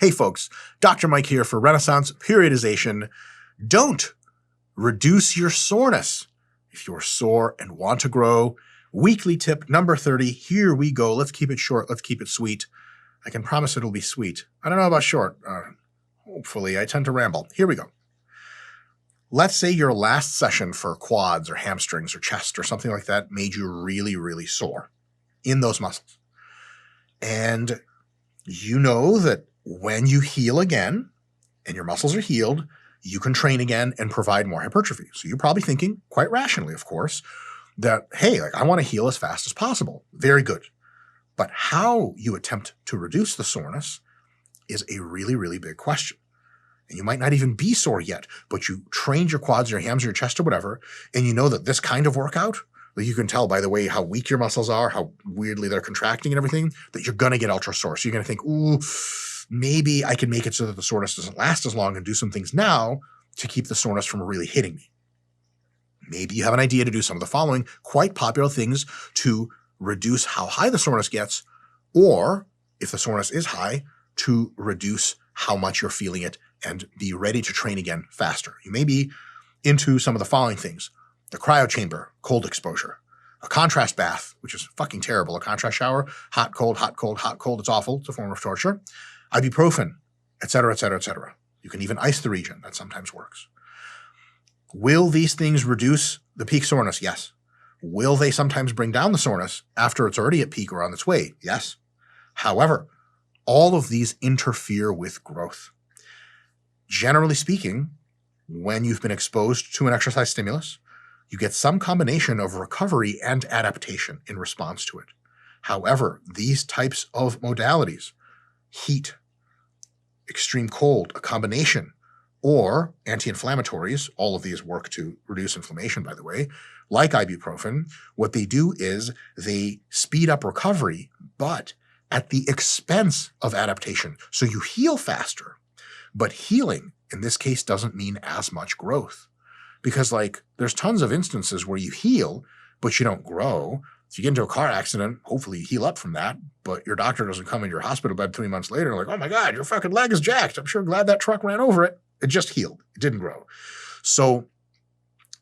Hey folks, Dr. Mike here for Renaissance Periodization. Don't reduce your soreness. If you're sore and want to grow, weekly tip number 30. Here we go. Let's keep it short. Let's keep it sweet. I can promise it'll be sweet. I don't know about short. Hopefully, I tend to ramble. Here we go. Let's say your last session for quads or hamstrings or chest or something like that made you really, really sore in those muscles. And you know that when you heal again and your muscles are healed, you can train again and provide more hypertrophy. So you're probably thinking, quite rationally, of course, that, hey, I want to heal as fast as possible. Very good. But how you attempt to reduce the soreness is a really, really big question. And you might not even be sore yet, but you trained your quads, your hams, your chest, or whatever, and you know that this kind of workout, that you can tell by the way how weak your muscles are, how weirdly they're contracting and everything, that you're going to get ultra sore. So you're going to think, ooh, maybe I can make it so that the soreness doesn't last as long and do some things now to keep the soreness from really hitting me. Maybe you have an idea to do some of the following quite popular things to reduce how high the soreness gets, or if the soreness is high, to reduce how much you're feeling it and be ready to train again faster. You may be into some of the following things: the cryo chamber, cold exposure, a contrast bath, which is fucking terrible, a contrast shower, hot, cold, hot, cold, hot, cold. It's awful. It's a form of torture. Ibuprofen, etc., etc., etc. You can even ice the region. That sometimes works. Will these things reduce the peak soreness? Yes. Will they sometimes bring down the soreness after it's already at peak or on its way? Yes. However, all of these interfere with growth. Generally speaking, when you've been exposed to an exercise stimulus, you get some combination of recovery and adaptation in response to it. However, these types of modalities, heat, extreme cold, a combination, or anti-inflammatories, all of these work to reduce inflammation, by the way, like ibuprofen, what they do is they speed up recovery, but at the expense of adaptation. So you heal faster, but healing in this case doesn't mean as much growth. Because there's tons of instances where you heal, but you don't grow. If you get into a car accident, hopefully you heal up from that, but your doctor doesn't come in your hospital bed 3 months later and oh my God, your fucking leg is jacked. I'm sure glad that truck ran over it. It just healed. It didn't grow. So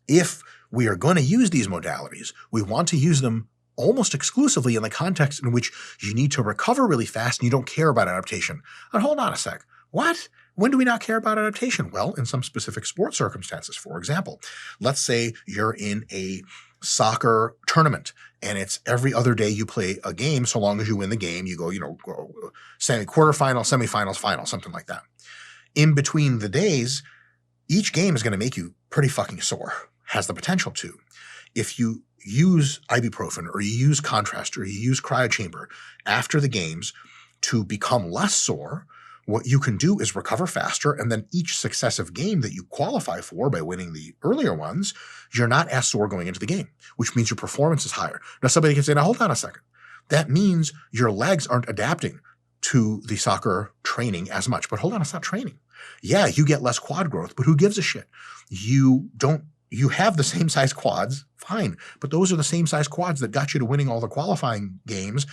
if we are going to use these modalities, we want to use them almost exclusively in the context in which you need to recover really fast and you don't care about adaptation. And hold on a sec. What? When do we not care about adaptation? Well, in some specific sports circumstances. For example, let's say you're in a soccer tournament and it's every other day you play a game. So long as you win the game, you go, quarterfinal, semifinals, final, something like that. In between the days, each game is going to make you pretty fucking sore, has the potential to. If you use ibuprofen or you use contrast or you use cryochamber after the games to become less sore, what you can do is recover faster, and then each successive game that you qualify for by winning the earlier ones, you're not as sore going into the game, which means your performance is higher. Now somebody can say, now hold on a second. That means your legs aren't adapting to the soccer training as much. But hold on, it's not training. Yeah, you get less quad growth, but who gives a shit? You have the same size quads, fine, but those are the same size quads that got you to winning all the qualifying games.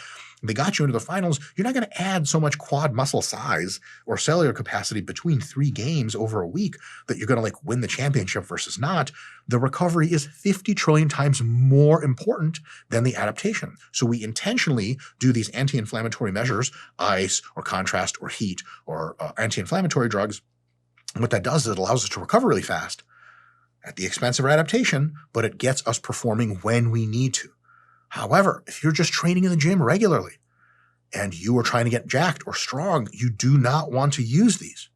They got you into the finals. You're not going to add so much quad muscle size or cellular capacity between 3 games over a week that you're going to win the championship versus not. The recovery is 50 trillion times more important than the adaptation. So we intentionally do these anti-inflammatory measures, ice or contrast or heat or anti-inflammatory drugs. And what that does is it allows us to recover really fast at the expense of our adaptation, but it gets us performing when we need to. However, if you're just training in the gym regularly and you are trying to get jacked or strong, you do not want to use these.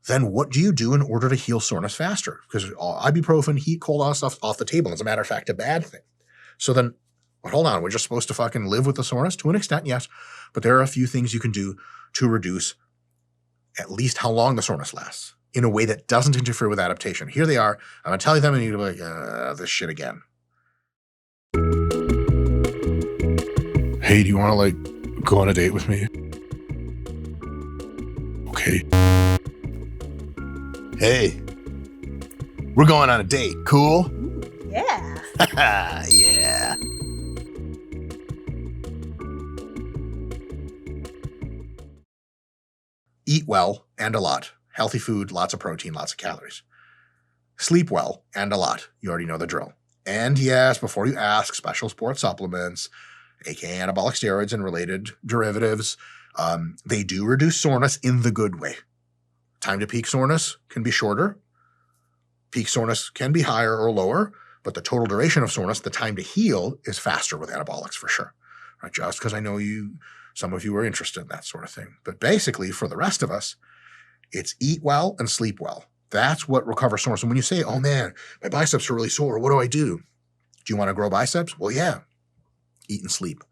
Then what do you do in order to heal soreness faster? Because ibuprofen, heat, cold, all that stuff off the table. As a matter of fact, a bad thing. So then, hold on, we're just supposed to fucking live with the soreness? To an extent, yes. But there are a few things you can do to reduce at least how long the soreness lasts in a way that doesn't interfere with adaptation. Here they are. I'm going to tell you them and you're going to be this shit again. Hey, do you want to go on a date with me? Okay. Hey, we're going on a date. Cool? Yeah. Yeah. Eat well and a lot. Healthy food, lots of protein, lots of calories. Sleep well and a lot. You already know the drill. And yes, before you ask, special sports supplements, aka anabolic steroids and related derivatives, they do reduce soreness in the good way. Time to peak soreness can be shorter. Peak soreness can be higher or lower, but the total duration of soreness, the time to heal, is faster with anabolics for sure. Right? Just because I know some of you are interested in that sort of thing. But basically, for the rest of us, it's eat well and sleep well. That's what recovers soreness. And when you say, oh man, my biceps are really sore, what do I do? Do you want to grow biceps? Well, yeah. Eat and sleep.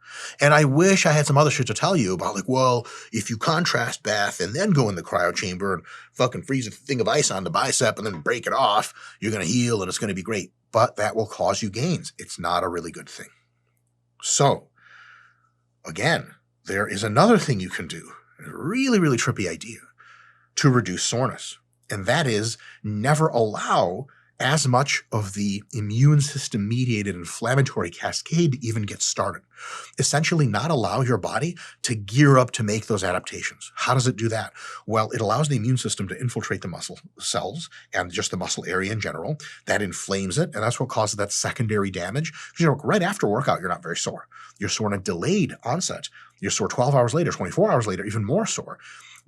And I wish I had some other shit to tell you about, like, well, if you contrast bath and then go in the cryo chamber and fucking freeze a thing of ice on the bicep and then break it off, you're going to heal and it's going to be great. But that will cause you gains. It's not a really good thing. So, again, there is another thing you can do, a really, really trippy idea, to reduce soreness. And that is never allow as much of the immune system-mediated inflammatory cascade to even get started. Essentially not allow your body to gear up to make those adaptations. How does it do that? Well, it allows the immune system to infiltrate the muscle cells and just the muscle area in general. That inflames it, and that's what causes that secondary damage. Right after workout, you're not very sore. You're sore in a delayed onset. You're sore 12 hours later, 24 hours later, even more sore.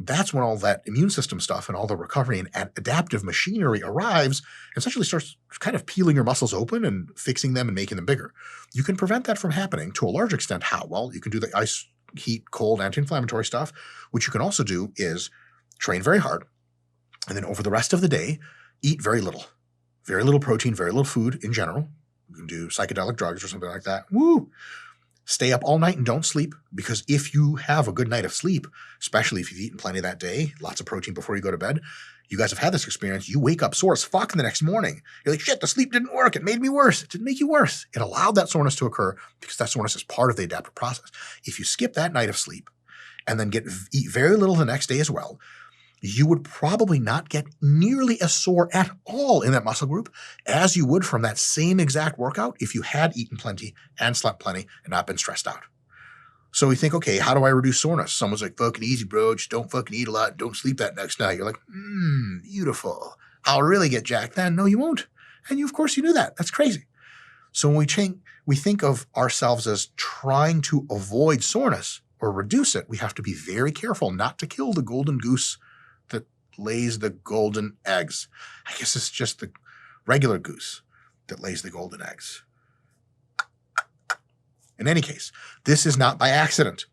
That's when all that immune system stuff and all the recovery and adaptive machinery arrives and essentially starts kind of peeling your muscles open and fixing them and making them bigger. You can prevent that from happening to a large extent. How? Well, you can do the ice, heat, cold, anti-inflammatory stuff. What you can also do is train very hard, and then over the rest of the day, eat very little protein, very little food in general. You can do psychedelic drugs or something like that. Woo! Stay up all night and don't sleep, because if you have a good night of sleep, especially if you've eaten plenty that day, lots of protein before you go to bed, you guys have had this experience, you wake up sore as fuck the next morning. You're like, shit, the sleep didn't work. It made me worse. It didn't make you worse. It allowed that soreness to occur because that soreness is part of the adaptive process. If you skip that night of sleep and then eat very little the next day as well, you would probably not get nearly as sore at all in that muscle group as you would from that same exact workout if you had eaten plenty and slept plenty and not been stressed out. So we think, okay, how do I reduce soreness? Someone's like, fucking easy, bro. Just don't fucking eat a lot. Don't sleep that next night. You're like, beautiful. I'll really get jacked then. No, you won't. And of course you knew that. That's crazy. So when we think of ourselves as trying to avoid soreness or reduce it, we have to be very careful not to kill the golden goose that lays the golden eggs. I guess it's just the regular goose that lays the golden eggs. In any case, this is not by accident.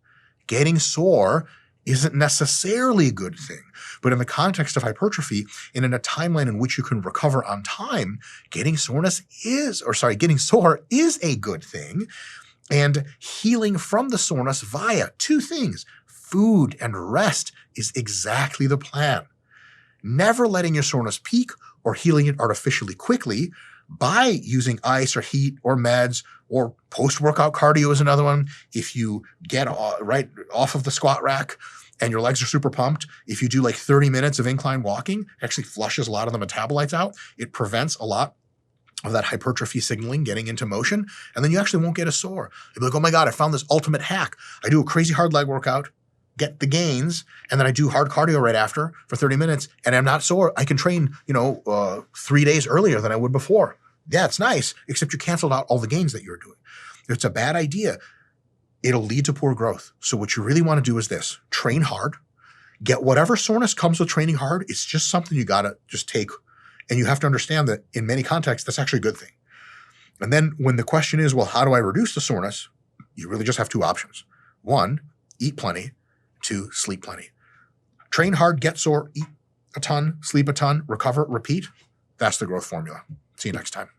Getting sore isn't necessarily a good thing, but in the context of hypertrophy and in a timeline in which you can recover on time, getting sore is a good thing. And healing from the soreness via two things, food and rest, is exactly the plan. Never letting your soreness peak or healing it artificially quickly by using ice or heat or meds, or post-workout cardio is another one. If you get right off of the squat rack and your legs are super pumped, if you do like 30 minutes of incline walking, it actually flushes a lot of the metabolites out. It prevents a lot of that hypertrophy signaling getting into motion, and then you actually won't get as sore. You'll be like, oh my God, I found this ultimate hack. I do a crazy hard leg workout, get the gains, and then I do hard cardio right after for 30 minutes, and I'm not sore. I can train, 3 days earlier than I would before. Yeah, it's nice, except you canceled out all the gains that you were doing. It's a bad idea. It'll lead to poor growth. So what you really want to do is this: train hard, get whatever soreness comes with training hard. It's just something you got to just take. And you have to understand that in many contexts, that's actually a good thing. And then when the question is, well, how do I reduce the soreness? You really just have two options. One, eat plenty. Two, sleep plenty. Train hard, get sore, eat a ton, sleep a ton, recover, repeat. That's the growth formula. See you next time.